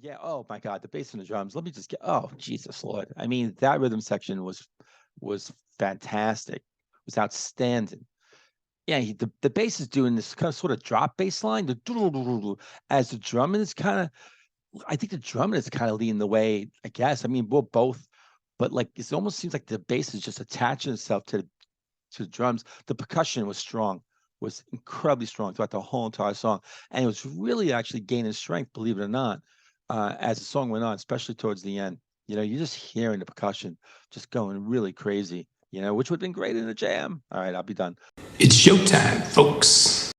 Yeah. Oh my God, the bass and the drums. Let me just get. Oh Jesus Lord. I mean, that rhythm section was fantastic. Was outstanding. Yeah, the bass is doing this kind of sort of drop bass line, as the drumming is kind of. I think the drumming is kind of leading the way. I guess. I mean, we're both, but like it almost seems like the bass is just attaching itself to the drums. The percussion was strong, was incredibly strong throughout the whole entire song, and it was really actually gaining strength, believe it or not, as the song went on, especially towards the end. You know, you're just hearing the percussion just going really crazy. You know, which would have been great in a jam. All right, I'll be done. It's showtime, folks.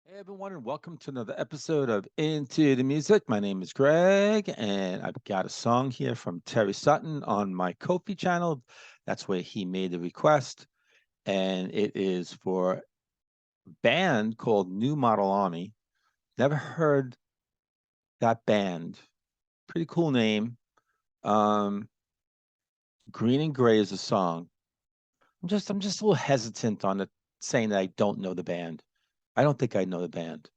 Hey everyone, and welcome to another episode of Into the Music. My name is Greg, and I've got a song here from Terry Sutton on my Ko-fi channel. That's where he made the request, and it is for a band called New Model Army. Never heard that band. Pretty cool name. Um, Green and Gray is a song. I'm just a little hesitant on it, saying that I don't know the band. I don't think I know the band.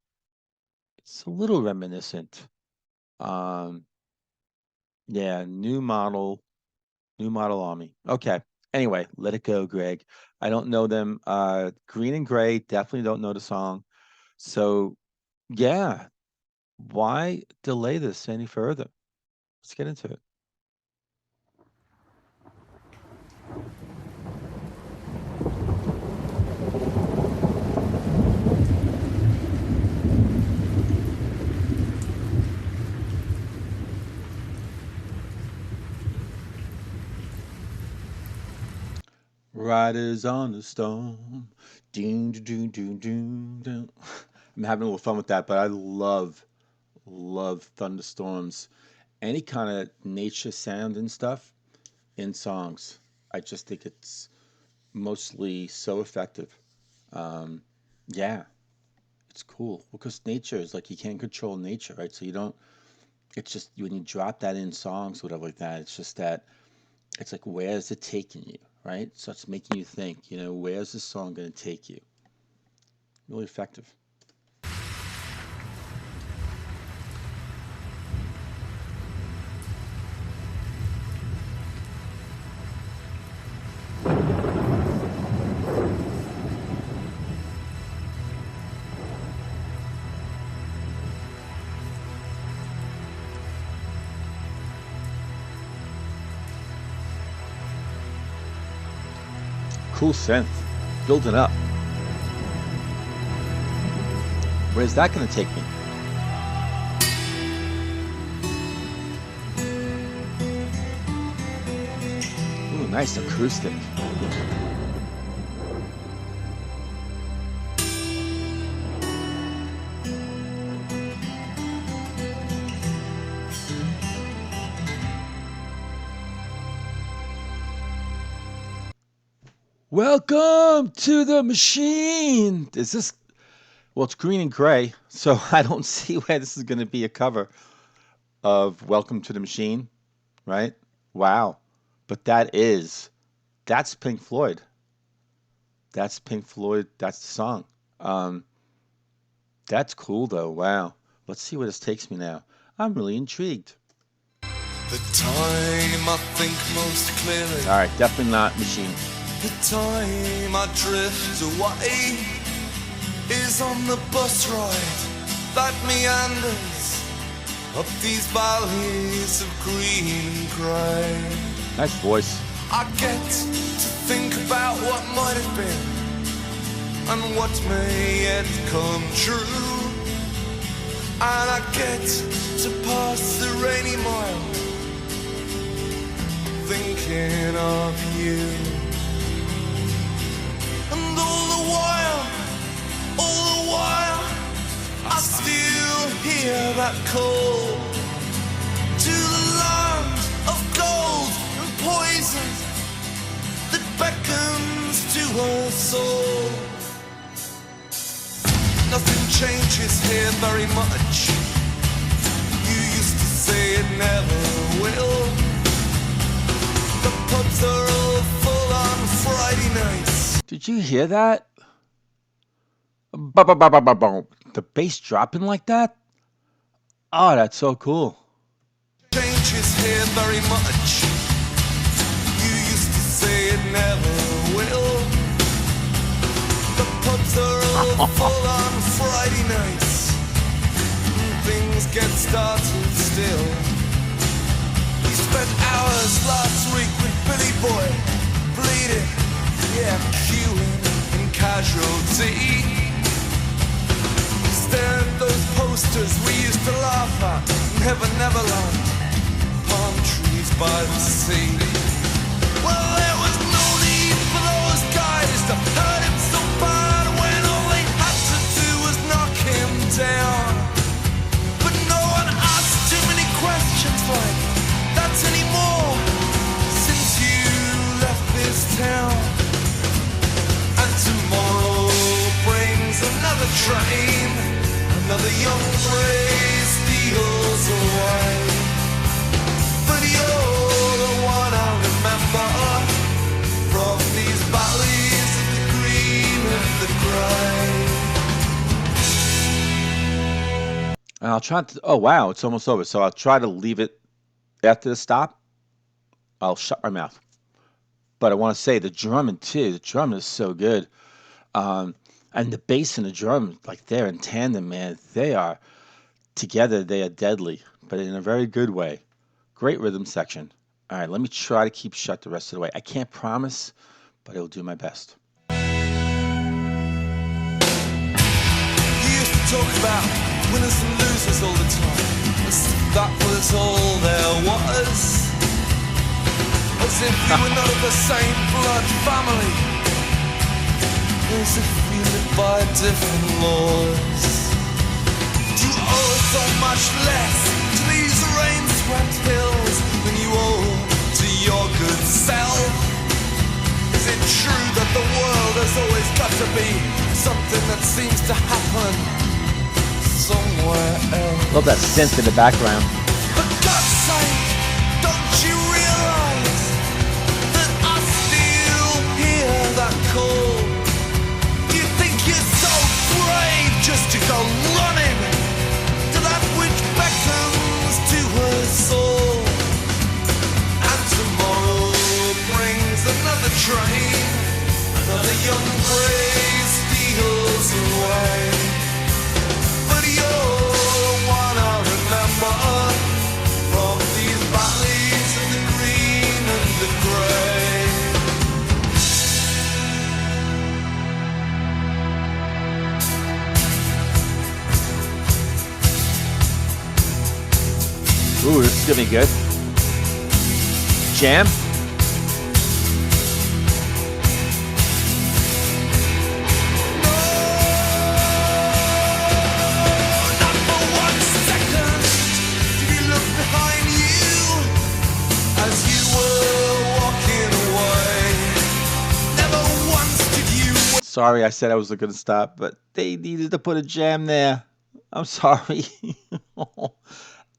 It's a little reminiscent. Um, yeah, New Model Army. Okay. Anyway, let it go, Greg. I don't know them. Green and Gray, definitely don't know the song. So yeah, why delay this any further? Let's get into it. Riders on the storm. Doom, doom, doom, doom, doom. I'm having a little fun with that, but I love thunderstorms. Any kind of nature sound and stuff in songs. I just think it's mostly so effective. Um, yeah, it's cool because nature is like you can't control nature, right? So you don't. It's just when you drop that in songs, whatever like that. It's just that it's like where's it taking you, right? So it's making you think. You know, where's this song going to take you? Really effective. Cool synth, building up. Where's that going to take me? Ooh, nice acoustic. Welcome to the machine. Is this? Well, it's green and gray, so I don't see where this is going to be a cover of Welcome to the Machine, right? Wow. But that's Pink Floyd. That's Pink Floyd. That's the song. Um, that's cool though. Wow. Let's see where this takes me now. I'm really intrigued. The time I think most clearly, All right, definitely not Machine. the time I drift away, is on the bus ride that meanders up these valleys of green and grey. Nice voice. I get to think about what might have been and what may yet come true, and I get to pass the rainy mile thinking of you. And all the while, I still hear that call to the land of gold and poison that beckons to her soul. Nothing changes here very much. You used to say it never will. The pubs are all full on Friday nights. Did you hear that? Ba-ba-ba-ba-ba-boom. The bass dropping like that? Oh, that's so cool. Changes here very much. You used to say it never will. The pubs are all full on Friday nights. Things get started still. We spent hours last week with Billy Boy, bleeding, yeah, queuing in Casualty. Stare at those posters we used to laugh at. Never, Neverland, palm trees by the sea. Well, there was no need for those guys to hurt him so bad when all they had to do was knock him down. But no one asked too many questions like that anymore since you left this town. And tomorrow brings another train. Another young grey steals away. But you're the one I remember from these valleys of the green and the grey. And I'll try to. Oh, wow, it's almost over. So I'll try to leave it after the stop. I'll shut my mouth. But I want to say the drumming, too. The drumming is so good. And the bass and the drum, like they're in tandem, man. They are together. They are deadly, but in a very good way. Great rhythm section. All right, let me try to keep shut the rest of the way. I can't promise, but I will do my best. You used to talk about winners and losers all the time, as if that was all there was. As if we were not of the same blood family. As if we live by different laws. You owe so much less to these rain-swept hills than you owe to your good self. Is it true that the world has always got to be something that seems to happen somewhere else? Love that synth in the background. For God's sake, don't you realize that I still hear that call? Just to go running to that which beckons to her soul. And tomorrow brings another train. Another young grey steals away. But you're the one I remember from these valleys of the green and the grey. Ooh, this is gonna be good. Jam. Not for 1 second did you look behind you as you were walking away. Never once did you. Sorry, I said I was going to stop, but they needed to put a jam there. I'm sorry.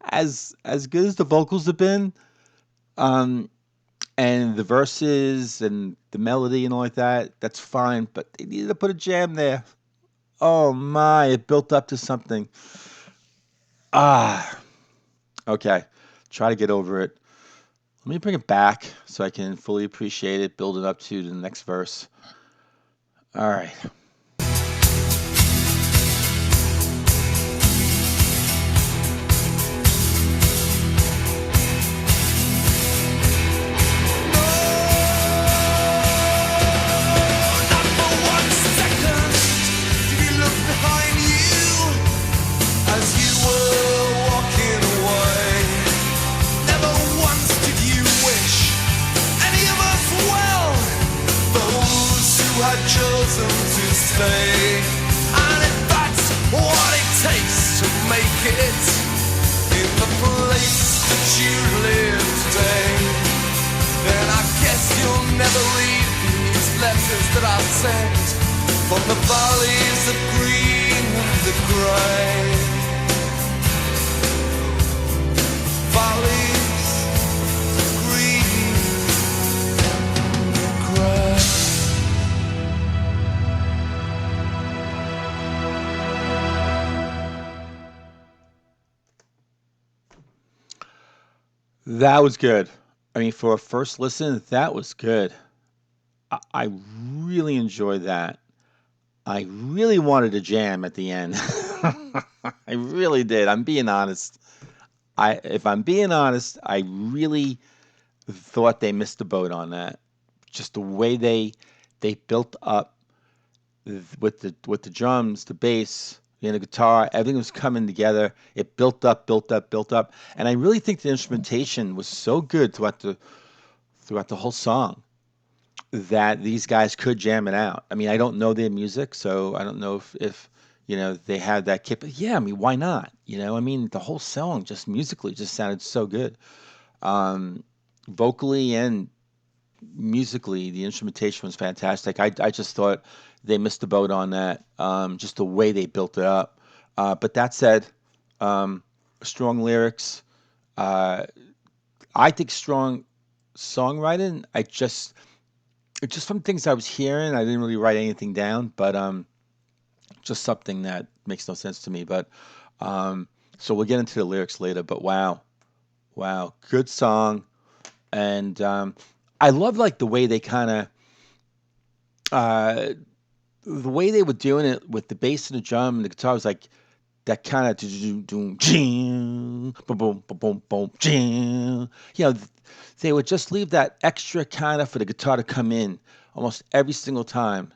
As good as the vocals have been, and the verses and the melody and all like that, that's fine. But they needed to put a jam there. Oh my, it built up to something. Okay. Try to get over it. Let me bring it back so I can fully appreciate it, build it up to the next verse. All right. Chosen to stay, and if that's what it takes to make it in the place that you live today, then I guess you'll never read these letters that I sent from the valleys of green the cry. Valleys grieve, cry. That was good. I mean, for a first listen, that was good. I really enjoyed that. I really wanted to jam at the end. I really did. I'm being honest. If I'm being honest, I really thought they missed the boat on that. Just the way they built up with the drums, the bass, the guitar, everything was coming together. It built up, built up, built up, and I really think the instrumentation was so good throughout the whole song that these guys could jam it out. I mean, I don't know their music, so I don't know if they had that kip. Yeah, I mean, why not? I mean, the whole song just musically just sounded so good. Um, Vocally and musically, the instrumentation was fantastic. I just thought they missed the boat on that, just the way they built it up. But that said, um, strong lyrics. Uh, I think strong songwriting. Just from things I was hearing, I didn't really write anything down, but just something that makes no sense to me. But um, so we'll get into the lyrics later. But wow, wow, good song, and I love like the way they kind of uh, the way they were doing it with the bass and the drum and the guitar was like that kind of boom boom boom boom they would just leave that extra kind of for the guitar to come in almost every single time.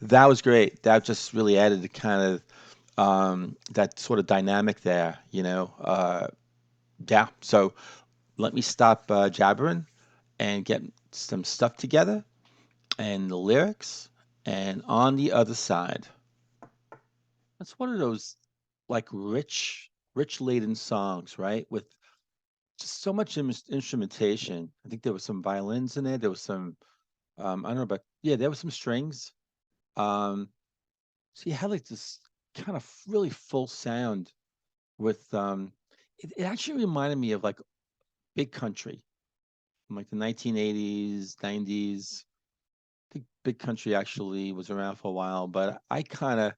That was great. That just really added the kind of that sort of dynamic there. Yeah. So let me stop jabbering and get some stuff together and the lyrics. And on the other side, that's one of those like rich laden songs, right? With just so much instrumentation. I think there was some violins in there. There was some, I don't know, but yeah, there was some strings. Um, so you had like this kind of really full sound with, it actually reminded me of like Big Country from like the 1980s, 90s. Think Big Country actually was around for a while, but I kind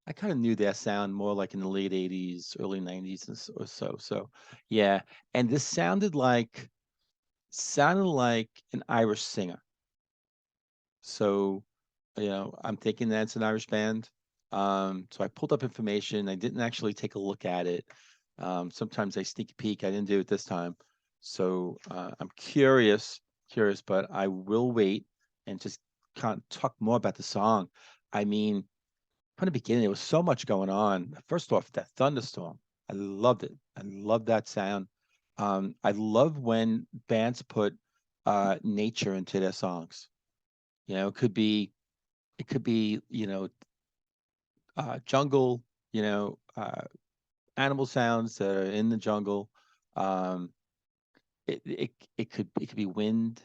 of knew their sound more like in the late 80s, early 90s or so. So, yeah, and this sounded like an Irish singer. So, I'm thinking that's an Irish band. So I pulled up information. I didn't actually take a look at it. Sometimes I sneak a peek. I didn't do it this time. So I'm curious, but I will wait and just kind of talk more about the song. I mean, from the beginning, there was so much going on. First off, that thunderstorm. I loved it. I love that sound. I love when bands put nature into their songs. It could be jungle, you know, uh, animal sounds that are in the jungle. Um, it could be wind,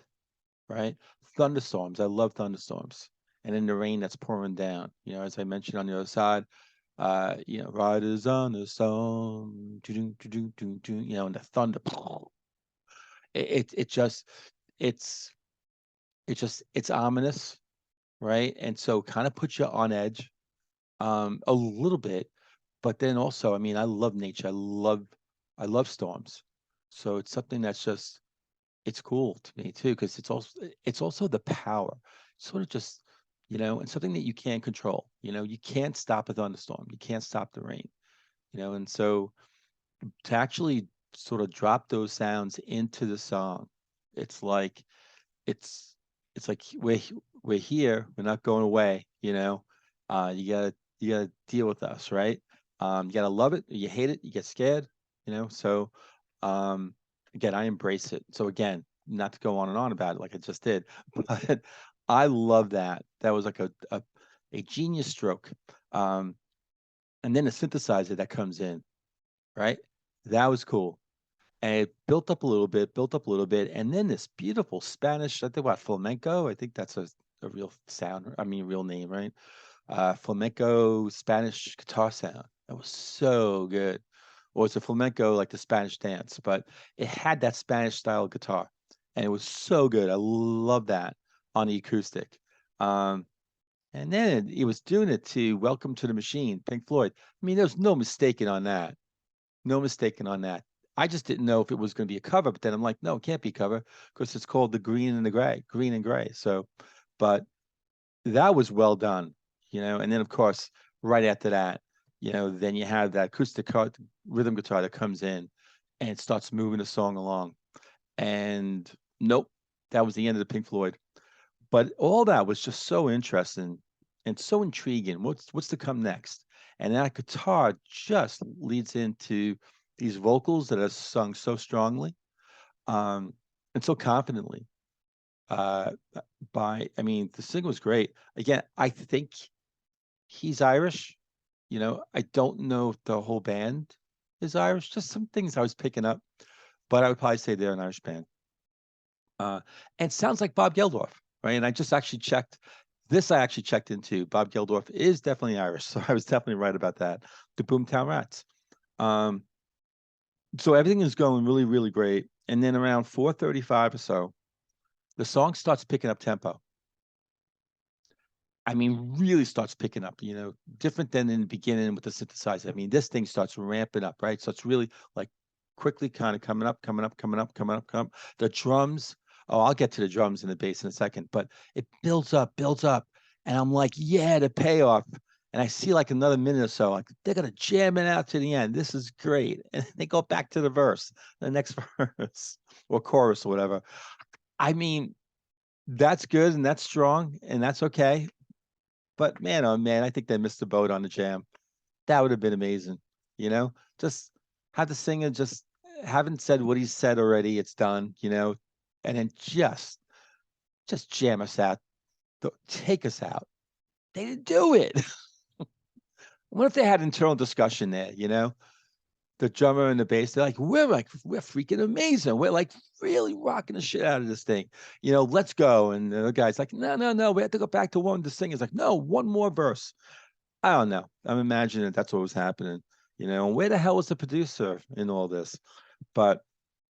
right? Thunderstorms. I love thunderstorms. And in the rain that's pouring down. As I mentioned on the other side, riders on the storm, and the thunder. It just it's it's ominous, right? And so kind of puts you on edge a little bit, but then also, I mean, I love nature. I love storms. So it's something that's just it's cool to me too, because it's also the power. Sort of just, and something that you can't control. You can't stop a thunderstorm. You can't stop the rain. And so to actually sort of drop those sounds into the song, it's like it's it's like we're here, we're not going away. You gotta deal with us, right? You gotta love it, you hate it, you get scared. So um again, I embrace it. So again, not to go on and on about it like I just did, but I love that. That was like a genius stroke. um and then the synthesizer that comes in, right? That was cool. And it built up a little bit, and then this beautiful Spanish, I think what, flamenco. I think that's a a real sound. I mean, real name, right? Flamenco Spanish guitar sound. That was so good. Or it's a flamenco like the Spanish dance, but it had that Spanish style guitar, and it was so good. I love that on the acoustic. Um, and then it was doing it to Welcome to the Machine, Pink Floyd. I mean, there's no mistaking on that. No mistaking on that. I just didn't know if it was going to be a cover, but then I'm like, no, it can't be a cover because it's called the Green and the Gray, Green and Gray. So, but that was well done, And then of course, right after that, then you have that rhythm guitar that comes in and it starts moving the song along. And nope, that was the end of the Pink Floyd. But all that was just so interesting and so intriguing. What's to come next? And that guitar just leads into these vocals that are sung so strongly, um, and so confidently. Uh, I mean, the singer was great. Again, I think he's Irish. I don't know if the whole band is Irish. Just some things I was picking up, but I would probably say they're an Irish band. Uh, and sounds like Bob Geldof, right? And I just actually checked this. I actually checked into Bob Geldof is definitely Irish, so I was definitely right about that. The Boomtown Rats. Um, so everything is going really, really great. And then around 4:35 or so, the song starts picking up tempo. I mean, really starts picking up, different than in the beginning with the synthesizer. I mean, this thing starts ramping up, right? So it's really like quickly kind of coming up, coming up, coming up, coming up, coming up. The drums, oh, I'll get to the drums and the bass in a second, but it builds up, builds up. And I'm like, yeah, the payoff. And I see like another minute or so, like they're gonna jam it out to the end. This is great. And they go back to the verse, the next verse or chorus or whatever. I mean, that's good and that's strong and that's okay. But man, oh man, I think they missed the boat on the jam. That would have been amazing. Just have the singer just haven't said what he said already. It's done, and then just jam us out, take us out. They didn't do it. What if they had internal discussion there? The drummer and the bass, they're we're freaking amazing. We're like really rocking the shit out of this thing. Let's go. And the guy's like, no, no, no, we have to go back to one. The singer's like, no, one more verse. I don't know. I'm imagining that's what was happening. Where the hell was the producer in all this? But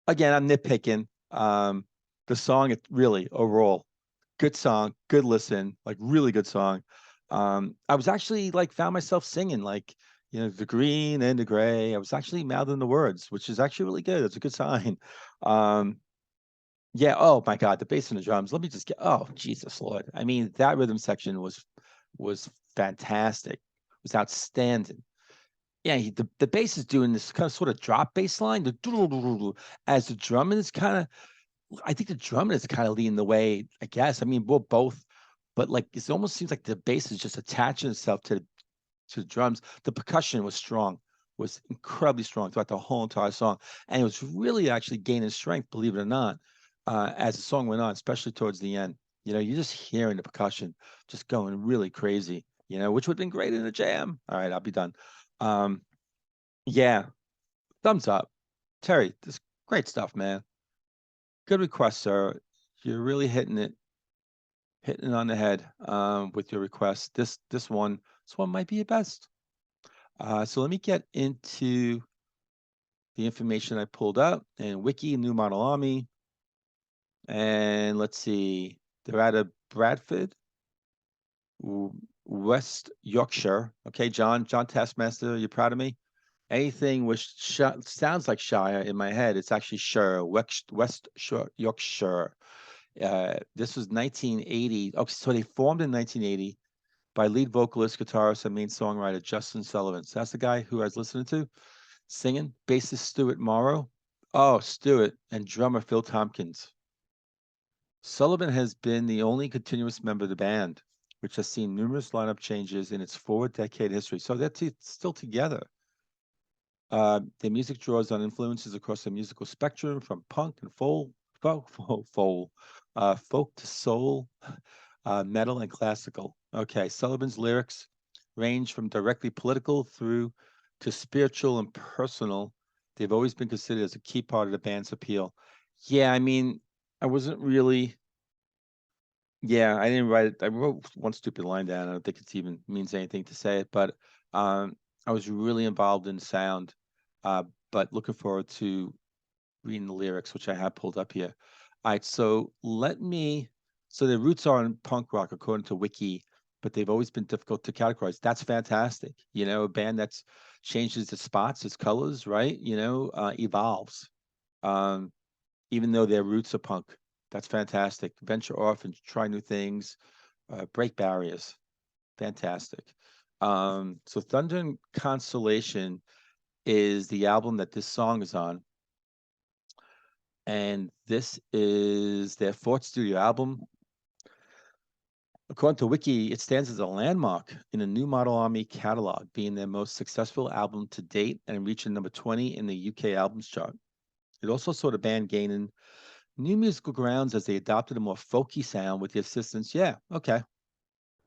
again, I'm nitpicking. The song, it really overall, good song, good listen, like really good song. I was actually like found myself singing like, the green and the gray. I was actually mouthing the words, which is actually really good. It's a good sign. Um, yeah. Oh my God, the bass and the drums. Let me just get. Oh Jesus Lord. I mean, that rhythm section was fantastic. Was outstanding. Yeah, the bass is doing this kind of sort of drop bass line, as the drumming is kind of. I think the drumming is kind of leading the way. I guess. I mean, we're both, but like it almost seems like the bass is just attaching itself to the drums. The percussion was incredibly strong throughout the whole entire song, and it was really actually gaining strength, believe it or not, as the song went on, especially towards the end. You're just hearing the percussion just going really crazy. Which would have been great in a jam. All right, I'll be done. Um, yeah, thumbs up, Terry. This great stuff, man. Good request, sir. You're really hitting it on the head with your request. This one might be your best. So let me get into the information I pulled up and Wiki New Model Army. And let's see, they're out of Bradford, West Yorkshire. Okay, John Taskmaster, you proud of me? Anything which sounds like Shire in my head, it's actually Shire, West Yorkshire. This was 1980. Okay, so they formed in 1980 by lead vocalist, guitarist, and main songwriter Justin Sullivan. So that's the guy who I was listening to singing. Bassist Stuart Morrow. Oh, Stuart, and drummer Phil Tompkins. Sullivan has been the only continuous member of the band, which has seen numerous lineup changes in its 4-decade history. So they're still together. Their music draws on influences across the musical spectrum, from punk and folk to soul, metal, and classical. Okay, Sullivan's lyrics range from directly political through to spiritual and personal. They've always been considered as a key part of the band's appeal. Yeah, I mean, I wasn't really Yeah, I didn't write it. I wrote one stupid line down. I don't think it even means anything to say it, but um, I was really involved in sound, uh, but looking forward to reading the lyrics, which I have pulled up here. All right, so so the roots are in punk rock according to Wiki, but they've always been difficult to categorize. That's fantastic. You know, a band that's changes its spots, its colors, right? Evolves. Um, even though their roots are punk. That's fantastic. Venture off and try new things, break barriers. Fantastic. So Thunder and Constellation is the album that this song is on. And this is their fourth studio album. According to Wiki, it stands as a landmark in the New Model Army catalog, being their most successful album to date and reaching number 20 in the UK albums chart. It also saw the band gaining new musical grounds as they adopted a more folky sound with the assistance. Yeah, okay,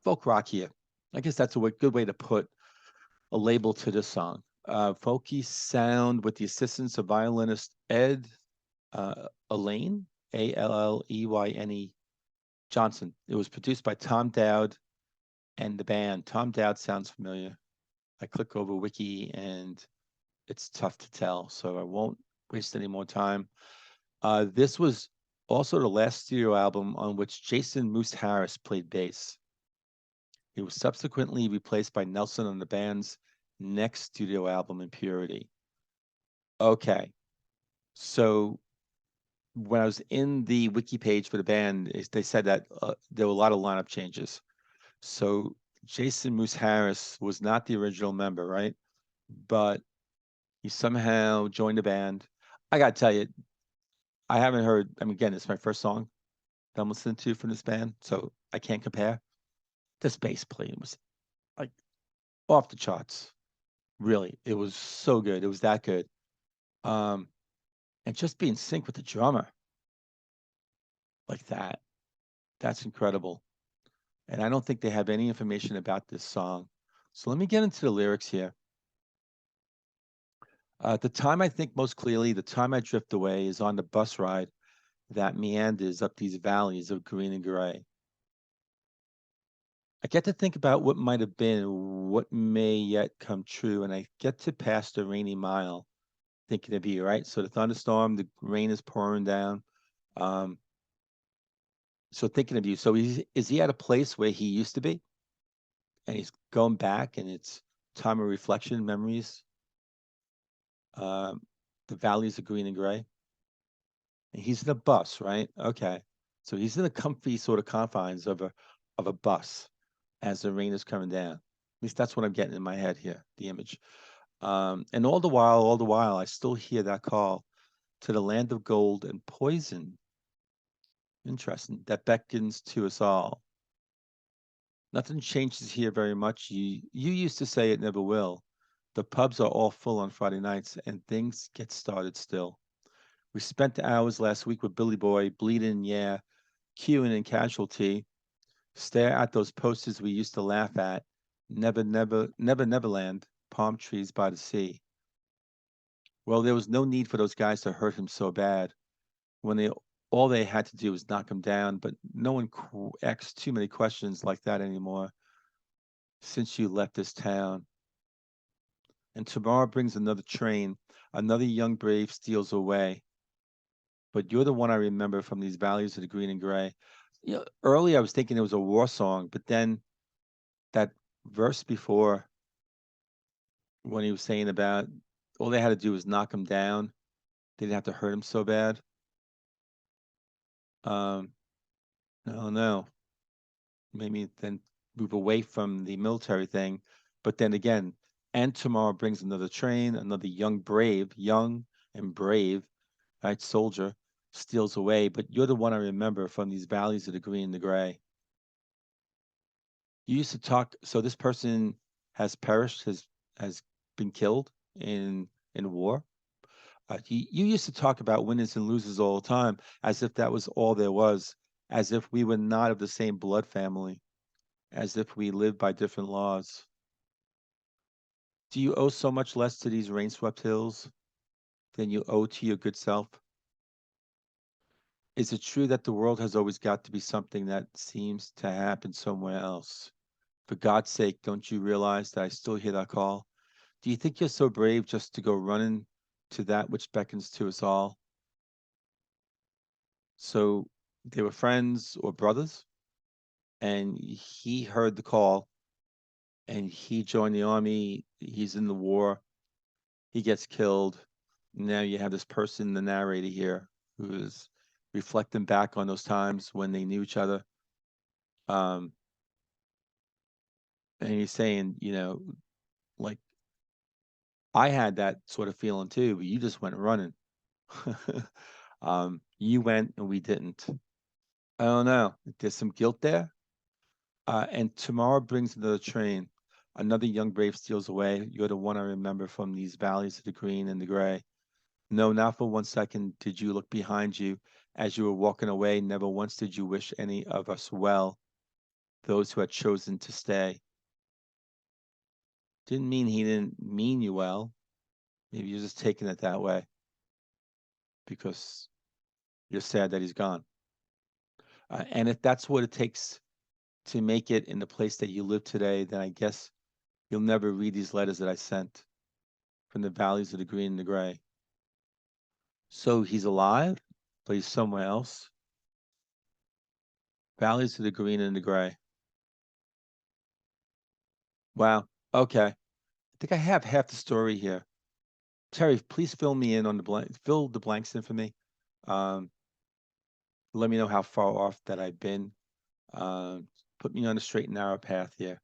folk rock here. I guess that's a good way to put a label to this song. Folky sound with the assistance of violinist Ed Elaine, Alleyne Johnson. It was produced by Tom Dowd and the band. Tom Dowd sounds familiar. I click over Wiki and it's tough to tell, so I won't waste any more time. This was also the last studio album on which Jason Moose Harris played bass. He was subsequently replaced by Nelson on the band's next studio album, Impurity. Okay, so when I was in the wiki page for the band, they said that there were a lot of lineup changes. So Jason Moose Harris was not the original member, right? But he somehow joined the band. I gotta tell you, I haven't heard. I mean, again, it's my first song that I'm listening to from this band, so I can't compare. This bass playing was like off the charts. Really, it was so good. It was that good. Um, and just be in sync with the drummer like that. That's incredible. And I don't think they have any information about this song. So let me get into the lyrics here. The time I think most clearly, the time I drift away is on the bus ride that meanders up these valleys of green and gray. I get to think about what might have been, what may yet come true, and I get to pass the rainy mile thinking of you, right? So the thunderstorm, the rain is pouring down. Um, so thinking of you. So is he at a place where he used to be? And he's going back and it's time of reflection, memories. Um, the valleys are green and gray. And he's in a bus, right? Okay. So he's in the comfy sort of confines of a bus as the rain is coming down. At least that's what I'm getting in my head here, the image. And all the while, I still hear that call to the land of gold and poison. Interesting. That beckons to us all. Nothing changes here very much. You used to say it never will. The pubs are all full on Friday nights, and things get started still. We spent hours last week with Billy Boy, bleeding, yeah, queuing in casualty. Stare at those posters we used to laugh at. Never, never, never, Neverland. Palm trees by the sea. Well, there was no need for those guys to hurt him so bad when they all they had to do was knock him down. But no one asks too many questions like that anymore since you left this town. And tomorrow brings another train. Another young brave steals away. But you're the one I remember from these valleys of the green and gray. Early I was thinking it was a war song, but then that verse before when he was saying about all they had to do was knock him down, they didn't have to hurt him so bad. Um, I don't know. Maybe then move away from the military thing. But then again, and tomorrow brings another train, another young and brave, right, soldier steals away. But you're the one I remember from these valleys of the green and the gray. You used to talk. So this person has perished, has been killed in war. You used to talk about winners and losers all the time, as if that was all there was, as if we were not of the same blood family, as if we lived by different laws. Do you owe so much less to these rain-swept hills than you owe to your good self? Is it true that the world has always got to be something that seems to happen somewhere else? For God's sake, don't you realize that I still hear that call? Do you think you're so brave just to go running to that which beckons to us all? So they were friends or brothers, and he heard the call and he joined the army. He's in the war. He gets killed. Now you have this person, the narrator here, who is reflecting back on those times when they knew each other. Um, and he's saying, like I had that sort of feeling too, but you just went running. You went and we didn't. I don't know. There's some guilt there. And tomorrow brings another train. Another young brave steals away. You're the one I remember from these valleys of the green and the gray. No, not for one second did you look behind you as you were walking away. Never once did you wish any of us well, those who had chosen to stay. Didn't mean he didn't mean you well. Maybe you're just taking it that way because you're sad that he's gone. And if that's what it takes to make it in the place that you live today, then I guess you'll never read these letters that I sent from the valleys of the green and the gray. So he's alive, but he's somewhere else. Valleys of the green and the gray. Wow. Okay. I think I have half the story here. Terry, please fill me in on the blank. Fill the blanks in for me. Um, let me know how far off that I've been. Um, put me on a straight and narrow path here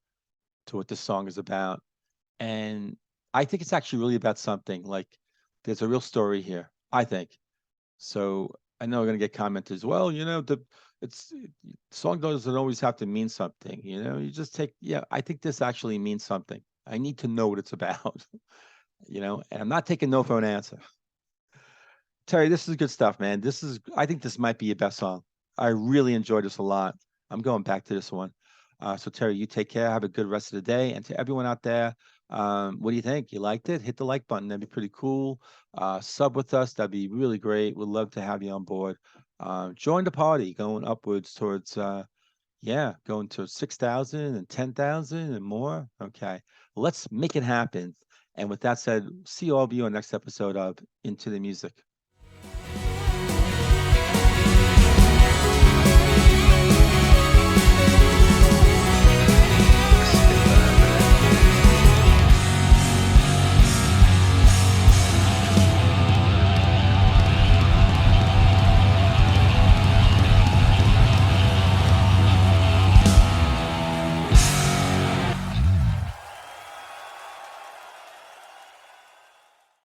to what this song is about. And I think it's actually really about something. Like there's a real story here. I think. So I know we're gonna get commented as well. The song doesn't always have to mean something. You just take. Yeah, I think this actually means something. I need to know what it's about. And I'm not taking no for an answer. Terry, this is good stuff, man. I think this might be your best song. I really enjoyed this a lot. I'm going back to this one. So Terry, you take care. Have a good rest of the day. And to everyone out there, what do you think? You liked it? Hit the like button. That'd be pretty cool. Sub with us. That'd be really great. We'd love to have you on board. Join the party, going upwards towards, yeah, going to 6,000 and 10,000 and more. Okay, let's make it happen. And with that said, see all of you on next episode of Into the Music.